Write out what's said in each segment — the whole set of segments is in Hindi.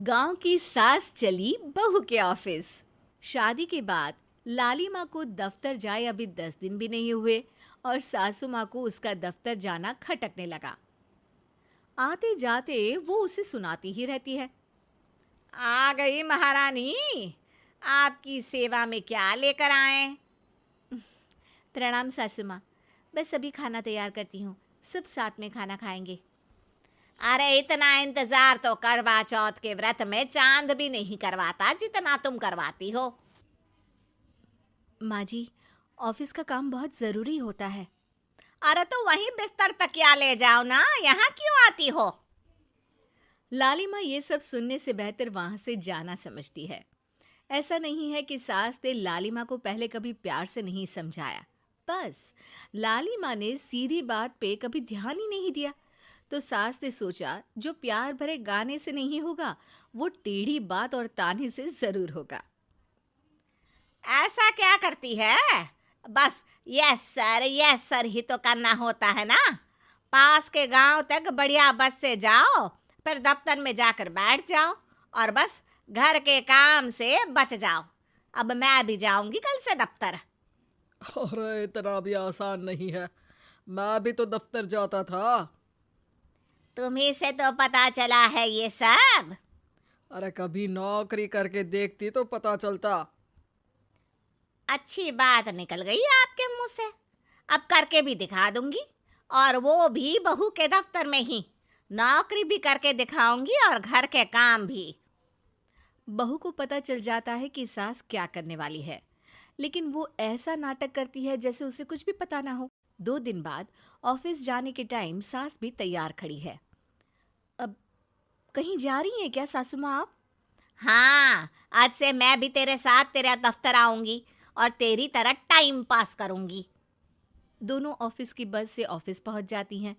गांव की सास चली बहू के ऑफिस। शादी के बाद लाली माँ को दफ्तर जाए अभी 10 दिन भी नहीं हुए और सासू माँ को उसका दफ्तर जाना खटकने लगा। आते जाते वो उसे सुनाती ही रहती है। आ गई महारानी, आपकी सेवा में क्या लेकर आए? प्रणाम सासू माँ, बस अभी खाना तैयार करती हूँ, सब साथ में खाना खाएंगे। अरे इतना इंतजार तो करवा चौथ के व्रत में चांद भी नहीं करवाता जितना तुम करवाती हो। माँ जी, ऑफिस का काम बहुत जरूरी होता है। अरे तो वहीं बिस्तर तकिया ले जाओ ना, यहाँ क्यों आती हो? लाली माँ ये सब सुनने से बेहतर वहां से जाना समझती है। ऐसा नहीं है कि सास ने लाली माँ को पहले कभी प्यार से नहीं समझाया, बस लाली माँ ने सीधी बात पे कभी ध्यान ही नहीं दिया। तो सास ने सोचा जो प्यार भरे गाने से नहीं होगा वो टेढ़ी बात और ताने से जरूर होगा। ऐसा क्या करती है? बस यस सर ही तो करना होता है ना। पास के गांव तक बढ़िया बस से जाओ, फिर दफ्तर में जाकर बैठ जाओ और बस घर के काम से बच जाओ। अब मैं भी जाऊंगी कल से दफ्तर। अरे इतना भी आसान नहीं है। मैं भी तो दफ्तर जाता था। तुम्ही से तो पता चला है ये सब। अरे कभी नौकरी करके देखती तो पता चलता। अच्छी बात निकल गई आपके मुंह से। अब करके भी दिखा दूंगी, और वो भी बहू के दफ्तर में ही। नौकरी भी करके दिखाऊंगी और घर के काम भी। बहू को पता चल जाता है कि सास क्या करने वाली है, लेकिन वो ऐसा नाटक करती है जैसे उसे कुछ भी पता ना हो। 2 दिन बाद ऑफिस जाने के टाइम सास भी तैयार खड़ी है। अब कहीं जा रही हैं क्या सासू माँ आप? हाँ, आज से मैं भी तेरे साथ तेरे दफ्तर आऊंगी और तेरी तरह टाइम पास करूंगी। दोनों ऑफिस की बस से ऑफिस पहुंच जाती हैं।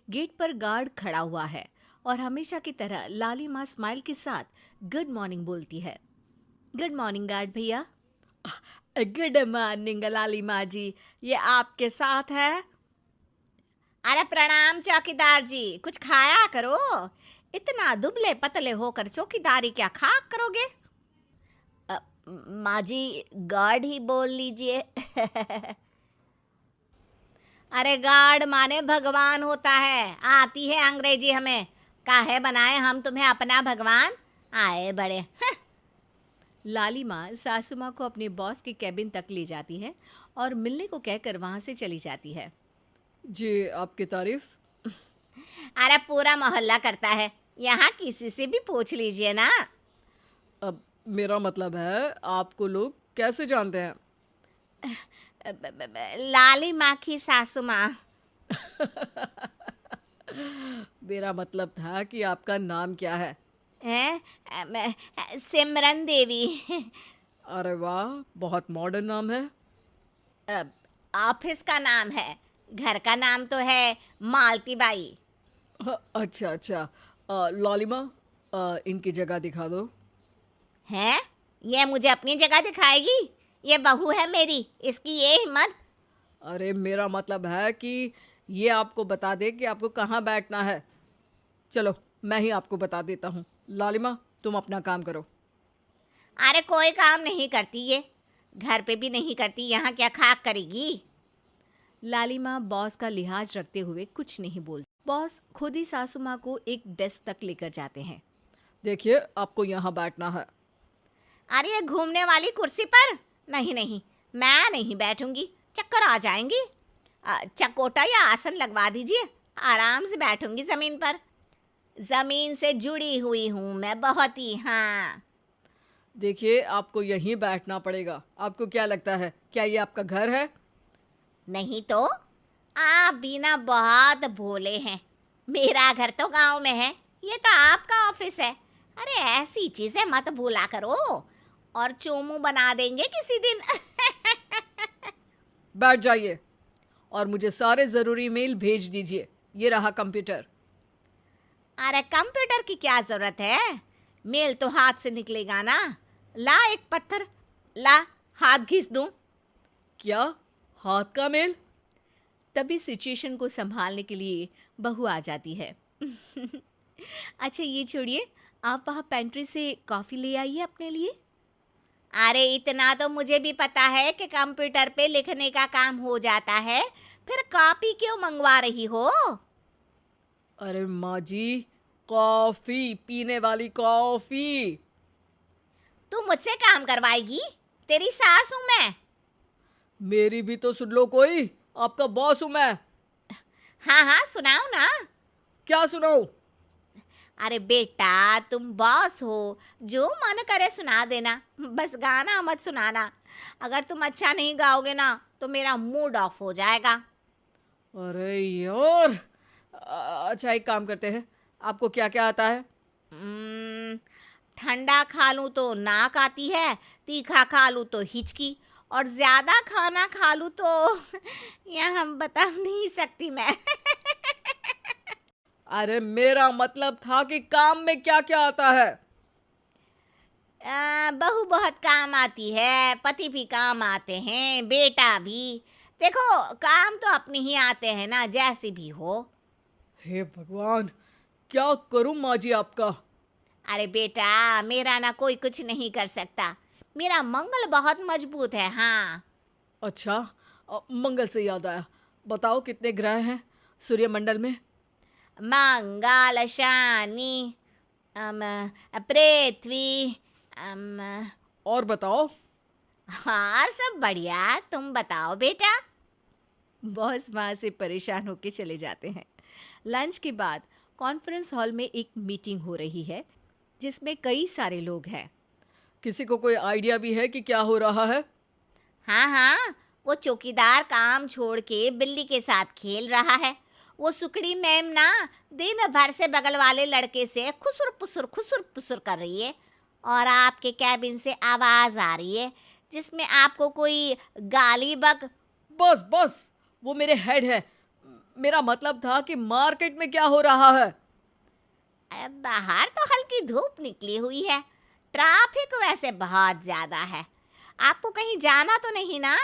गेट पर गार्ड खड़ा हुआ है और हमेशा की तरह लाली माँ स्माइल के साथ गुड मॉर्निंग बोलती है। गुड मॉर्निंग गार्ड भैया। गुड मॉर्निंग लाली माँ जी, ये आपके साथ है। अरे प्रणाम चौकीदार जी, कुछ खाया करो। इतना दुबले पतले होकर चौकीदारी क्या खा करोगे? माँ जी, गार्ड ही बोल लीजिए। अरे गार्ड माने भगवान होता है, आती है अंग्रेजी हमें। काहे बनाए हम तुम्हें अपना भगवान, आए बड़े। लाली माँ सासू माँ को अपने बॉस के कैबिन तक ले जाती है और मिलने को कहकर वहां से चली जाती है। जी, आपकी तारीफ। अरे पूरा मोहल्ला करता है, यहाँ किसी से भी पूछ लीजिए ना। अब मेरा मतलब है आपको लोग कैसे जानते हैं? लाली माँ की सासू माँ। मेरा मतलब था कि आपका नाम क्या है? सिमरन देवी। अरे वाह, बहुत मॉडर्न नाम है। ऑफिस का नाम है, घर का नाम तो है मालती बाई। अच्छा अच्छा। लालिमा, इनकी जगह दिखा दो। है? ये मुझे अपनी जगह दिखाएगी? ये बहू है मेरी, इसकी ये हिम्मत। अरे मेरा मतलब है कि ये आपको बता दे कि आपको कहाँ बैठना है। चलो मैं ही आपको बता देता हूँ। लालिमा, तुम अपना काम करो। अरे कोई काम नहीं करती ये, घर पे भी नहीं करती, यहाँ क्या खाक करेगी? लाली माँ बॉस का लिहाज रखते हुए कुछ नहीं बोलती। बॉस खुद ही सासू माँ को एक डेस्क तक लेकर जाते हैं। देखिए, आपको यहाँ बैठना है। अरे ये घूमने वाली कुर्सी पर? नहीं नहीं, मैं नहीं बैठूंगी, चक्कर आ जाएंगी। चकोटा या आसन लगवा दीजिए, आराम से बैठूंगी जमीन पर। जमीन से जुड़ी हुई हूँ मैं बहुत ही। हाँ। देखिए, आपको यहीं बैठना पड़ेगा। आपको क्या लगता है, क्या ये आपका घर है? नहीं तो, आप भी ना बहुत भोले हैं। मेरा घर तो गांव में है, ये तो आपका ऑफिस है। अरे ऐसी चीजें मत भूला करो, और चोमू बना देंगे किसी दिन। बैठ जाइए और मुझे सारे ज़रूरी मेल भेज दीजिए। ये रहा कंप्यूटर। अरे कंप्यूटर की क्या जरूरत है, मेल तो हाथ से निकलेगा ना। ला एक पत्थर, ला हाथ घिस दूं। क्या? हाथ का मेल? तभी सिचुएशन को संभालने के लिए बहू आ जाती है। अच्छा ये छोड़िए, आप वहाँ पेंट्री से कॉफ़ी ले आइए अपने लिए। अरे इतना तो मुझे भी पता है कि कंप्यूटर पे लिखने का काम हो जाता है, फिर कॉपी क्यों मंगवा रही हो? अरे माँ जी, कॉफ़ी, पीने वाली कॉफ़ी। तू मुझसे काम करवाएगी? तेरी सास हूं मैं। मेरी भी तो सुन लो कोई, आपका बॉस हूँ मैं। हाँ हाँ, सुनाओ ना। क्या सुनाऊँ? अरे बेटा, तुम बॉस हो, जो मन करे सुना देना, बस गाना मत सुनाना। अगर तुम अच्छा नहीं गाओगे ना तो मेरा मूड ऑफ हो जाएगा। अरे यार, अच्छा एक काम करते हैं, आपको क्या क्या आता है? हम्म, ठंडा खा लूं तो नाक आती है, तीखा खा लूं तो हिचकी, और ज्यादा खाना खा लूं तो यह हम बता नहीं सकती मैं। अरे मेरा मतलब था कि काम में क्या क्या आता है। बहू बहुत काम आती है, पति भी काम आते हैं, बेटा भी। देखो, काम तो अपने ही आते हैं ना, जैसे भी हो। हे भगवान, क्या करूं माँ जी आपका। अरे बेटा, मेरा ना कोई कुछ नहीं कर सकता। मेरा मंगल बहुत मजबूत है। हाँ। अच्छा, मंगल से याद आया, बताओ कितने ग्रह हैं सूर्यमंडल में? मंगल, शनि, अम, पृथ्वी, अम, और बताओ। और सब बढ़िया। तुम बताओ बेटा। बॉस वहाँ से परेशान होके चले जाते हैं। लंच के बाद कॉन्फ्रेंस हॉल में एक मीटिंग हो रही है जिसमें कई सारे लोग हैं। किसी को कोई आइडिया भी है कि क्या हो रहा है? हाँ हाँ, वो चौकीदार काम छोड़ के बिल्ली के साथ खेल रहा है। वो सुकड़ी मैम ना दिन भर से बगल वाले लड़के से खुसुर पुसुर कर रही है, और आपके कैबिन से आवाज आ रही है जिसमें आपको कोई गाली बक। बस बस, वो मेरे हेड है। मेरा मतलब था कि मार्केट में क्या हो रहा है। अरे बाहर तो हल्की धूप निकली हुई है, ट्रैफिक वैसे बहुत ज्यादा है। आपको कहीं जाना तो नहीं ना?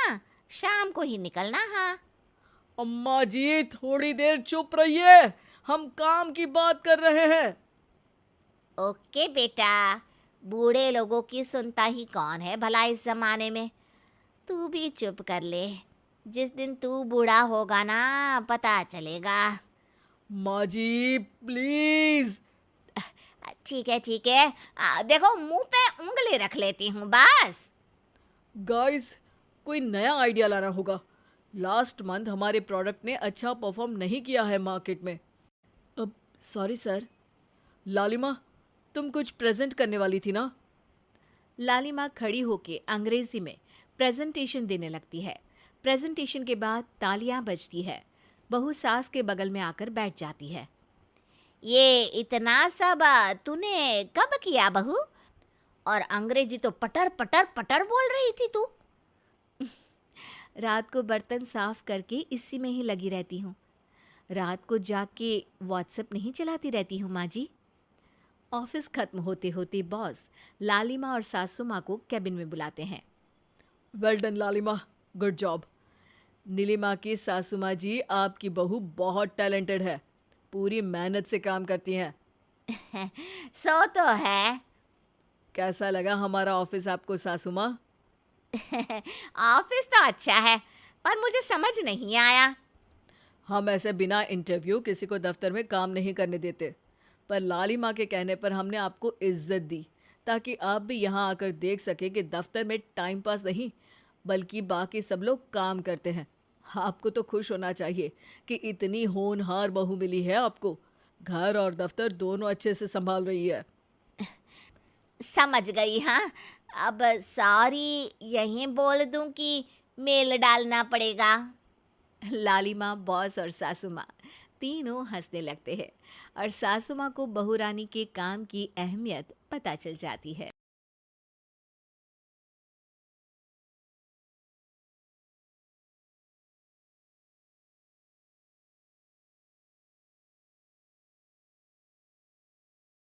शाम को ही निकलना। हाँ। अम्मा जी थोड़ी देर चुप रहिए, हम काम की बात कर रहे हैं। ओके बेटा, बूढ़े लोगों की सुनता ही कौन है भला इस जमाने में। तू भी चुप कर ले, जिस दिन तू बूढ़ा होगा ना पता चलेगा। माँ जी प्लीज। ठीक है ठीक है, देखो मुंह पे उंगली रख लेती हूँ बस। गाइस, कोई नया आइडिया लाना होगा। लास्ट मंथ हमारे प्रोडक्ट ने अच्छा परफॉर्म नहीं किया है मार्केट में। अब सॉरी सर। लालिमा, तुम कुछ प्रेजेंट करने वाली थी ना? लालिमा खड़ी होके अंग्रेजी में प्रेजेंटेशन देने लगती है। प्रेजेंटेशन के बाद तालियां बजती है। बहू सास के बगल में आकर बैठ जाती है। ये इतना सब तूने कब किया बहू? और अंग्रेजी तो पटर पटर पटर बोल रही थी तू। रात को बर्तन साफ करके इसी में ही लगी रहती हूँ। रात को जाग के व्हाट्सएप नहीं चलाती रहती हूँ माँ जी। ऑफिस खत्म होते होते बॉस लालिमा और सासू माँ को कैबिन में बुलाते हैं। वेल डन लालिमा, गुड जॉब। नीलिमा की सासू माँ जी, आपकी बहू बहुत टैलेंटेड है, पूरी मेहनत से काम करती हैं। सो तो है। कैसा लगा हमारा ऑफिस आपको सासू माँ? ऑफिस तो अच्छा है, पर मुझे समझ नहीं आया। हम ऐसे बिना इंटरव्यू किसी को दफ्तर में काम नहीं करने देते, पर लालिमा के कहने पर हमने आपको इज्जत दी ताकि आप भी यहाँ आकर देख सके कि दफ्तर में टाइम पास नहीं बल्कि बाकी सब लोग काम करते हैं। आपको तो खुश होना चाहिए कि इतनी होनहार बहू मिली है आपको। घर और दफ्तर दोनों अच्छे से संभाल रही है। समझ गई। हाँ, अब सॉरी यहीं बोल दूं कि मेल डालना पड़ेगा? लालिमा, बॉस और सासू माँ तीनों हंसने लगते हैं और सासू माँ को बहू रानी के काम की अहमियत पता चल जाती है।